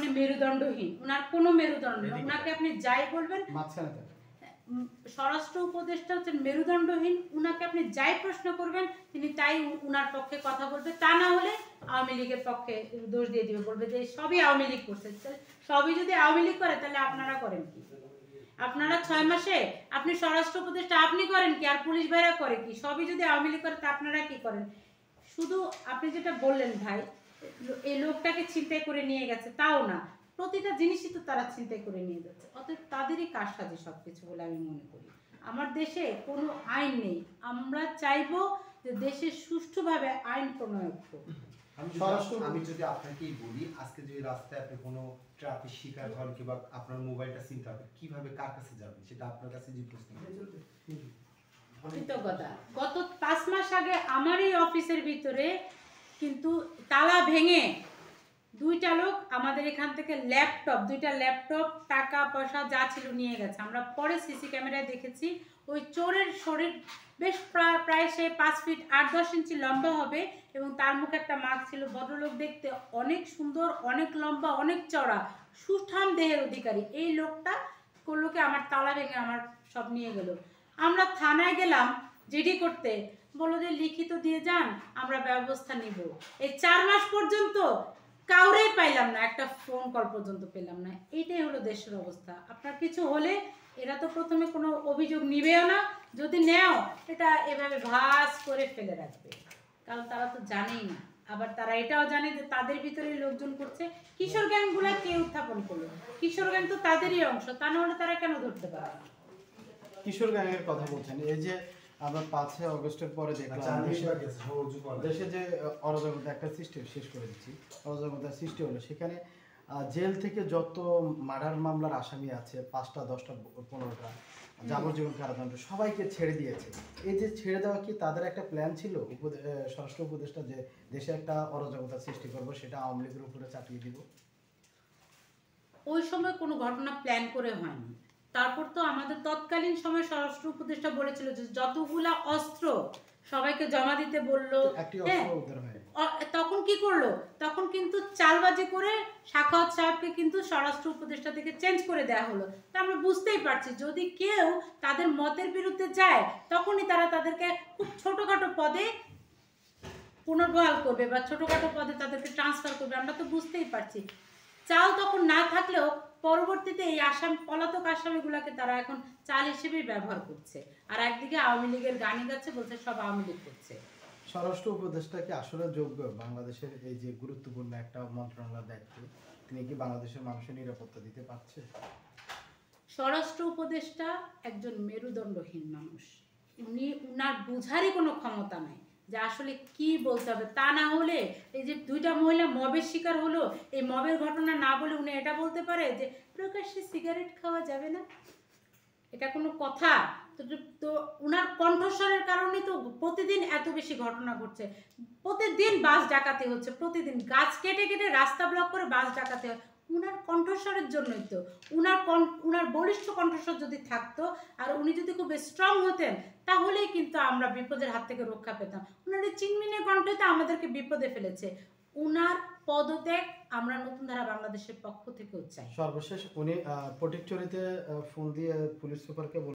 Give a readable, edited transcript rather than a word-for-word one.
মানে মেরুদণ্ডহীন, উনার কোনো মেরুদণ্ড নেই, উনাকে আপনি যাই বলবেন স্বরাষ্ট্র উপদেষ্টা হচ্ছেন মেরুদণ্ডহীন, উনাকে আপনি যাই প্রশ্ন করবেন তিনি তাই উনার পক্ষে কথা বলবে, তা না হলে আওয়ামী লীগের পক্ষে দোষ দিয়ে দিবে, বলবে যে সবই আওয়ামী লীগ করছে। সবই যদি আওয়ামী লীগ করে তাহলে আপনারা করেন কি? আপনারা 6 মাসে আপনি স্বরাষ্ট্র উপদেষ্টা আপনি করেন কি, আর পুলিশ ভাইরা করে কি? সবই যদি আওয়ামী লীগ করে তা আপনারা কি করেন? শুধু আপনি যেটা বললেন ভাই, এই লোকটাকে ছিনতাই করে নিয়ে গেছে তাও না, প্রতিটা জিনিসই তো তারা ছিনতাই করে নিয়ে যাচ্ছে, অতএব তাদেরই কারসাজি সবকিছু বলে আমি মনে করি। আমার দেশে কোনো আইন নেই, আমরা চাইবো যে দেশে সুষ্ঠুভাবে আইন প্রণয়ন হোক। আমি যদি আপনাকেই বলি, আজকে যদি রাস্তায় আপনি কোনো ট্রাফিক শিকার হন কিংবা আপনার মোবাইলটা চিনতে হবে, কিভাবে কার কাছে যাবেন, সেটা আপনার কাছে যে প্রশ্ন। কৃতজ্ঞতা, গত 5 মাস আগে আমার এই অফিসের ভিতরে কিন্তু তালা ভেঙে 2টা লোক আমাদের এখান থেকে দুইটা ল্যাপটপ টাকা পয়সা যা ছিল নিয়ে গেছে। আমরা পরে সিসি ক্যামেরায় দেখেছি ওই চোরের শরীর বেশ প্রায় সে 5 ফিট 8-10 ইঞ্চি লম্বা হবে এবং তার মুখে একটা মাস্ক ছিল। ভদ্রলোক দেখতে অনেক সুন্দর, অনেক লম্বা, অনেক চড়া, সুঠাম দেহের অধিকারী। এই লোকটা করলোকে আমার তালা ভেঙে আমার সব নিয়ে গেল। আমরা থানায় গেলাম জিডি করতে, বললো যে লিখিত দিয়ে যান, আমরা ব্যবস্থা নিব। এই 4 মাস পর্যন্ত কাউরেই পাইলাম না, একটা ফোন কল পর্যন্ত পেলাম না। এইটাই হলো দেশের অবস্থা। আপনার কিছু হলে এরা তো প্রথমে কোনো অভিযোগ নিবেও না, যদি নেও এটা এভাবে ভাস করে ফেলে রাখবে, কারণ তারা তো জানেই না। আবার তারা এটাও জানে যে তাদের ভিতরে লোকজন করছে। কিশোর গ্যাংগুলা কে উত্থাপন করলো? কিশোর গ্যাং তো তাদেরই অংশ, তা না হলে তারা কেন ধরতে পারে না? কিশোর গ্যাংয়ের কথা বলছেন, এই যে আমরা 5 আগস্টের পরে দেখলাম দেশে যে অরাজকতা একটা সিস্টেম, শেষ করে দিচ্ছি, অরাজকতার সৃষ্টি হলো। সেখানে জেল থেকে যত মার্ডার মামলার আসামি আছে 5টা 10টা 15টা যাবজ্জীবন কারাদণ্ড সবাইকে ছেড়ে দিয়েছে। এই যে ছেড়ে দেওয়া কি তাদের একটা প্ল্যান ছিল স্বরাষ্ট্র উপদেষ্টা যে দেশে একটা অরাজকতার সৃষ্টি করবো, সেটা আওয়ামী লীগের উপরে চাপিয়ে দিব? ওই সময় কোনো ঘটনা প্ল্যান করে হয়নি। তারপর তো আমাদের তৎকালীন সময় স্বরাষ্ট্র উপদেষ্টা বলেছিল যে যতগুলা অস্ত্র সবাইকে জমা দিতে বললো। তখন কি করলো? তখন কিন্তু চালবাজি করে সাখাওয়াত সাহেবকে কিন্তু স্বরাষ্ট্র উপদেষ্টা থেকে চেঞ্জ করে দেওয়া হলো। তা আমরা বুঝতেই পারছি যদি কেউ তাদের মতের বিরুদ্ধে যায় তখনই তারা তাদেরকে খুব ছোটখাটো পদে পুনর্বহাল করবে বা ছোটখাটো পদে তাদেরকে ট্রান্সফার করবে। আমরা তো বুঝতেই পারছি। চাল তখন না থাকলেও পরবর্তীতে এই পলাতক আসামিগুলাকে তারা এখন চাল হিসেবেই ব্যবহার করছে, আর একদিকে আওয়ামী লীগের গানি গাচ্ছে, বলছে সব আওয়ামী লীগ করছে। স্বরাষ্ট্র উপদেষ্টা কি আসলে যোগ্য বাংলাদেশের এই যে গুরুত্বপূর্ণ একটা মন্ত্রণালয়ের দায়িত্ব? তিনি কি বাংলাদেশের মানুষের নিরাপত্তা দিতে পারছে? স্বরাষ্ট্র উপদেষ্টা একজন মেরুদণ্ডহীন মানুষ, উনার বোঝারই কোনো ক্ষমতা নাই যে আসলে কি বলতে হবে। তা না হলে এই যে 2টা মহিলা মবের শিকার হলো, এই মবের ঘটনা না বলে উনি এটা বলতে পারে যে প্রকাশ্যে সিগারেট খাওয়া যাবে না, এটা কোনো কথা? তো উনার কণ্ঠস্বরের কারণে তো প্রতিদিন এত বেশি ঘটনা ঘটছে। প্রতিদিন বাস ডাকাতি হচ্ছে, প্রতিদিন গাছ কেটে কেটে রাস্তা ব্লক করে বাস ডাকাতি হয়। উনার কণ্ঠস্বরের জন্যই তো। উনার বলিষ্ঠ কণ্ঠস্বর যদি থাকতো আর উনি যদি খুব স্ট্রং হতেন তাহলেই কিন্তু আমরা বিপদের হাত থেকে রক্ষা পেতাম। উনার এই চিনমিনে কণ্ঠই তো আমাদেরকে বিপদে ফেলেছে। উনার পদত্যাগ আমরা নতুন ধারা বাংলাদেশের পক্ষ থেকেও চাই। সর্বশেষ উনি ফটিকছড়িতে ফোন দিয়ে পুলিশ সুপারকে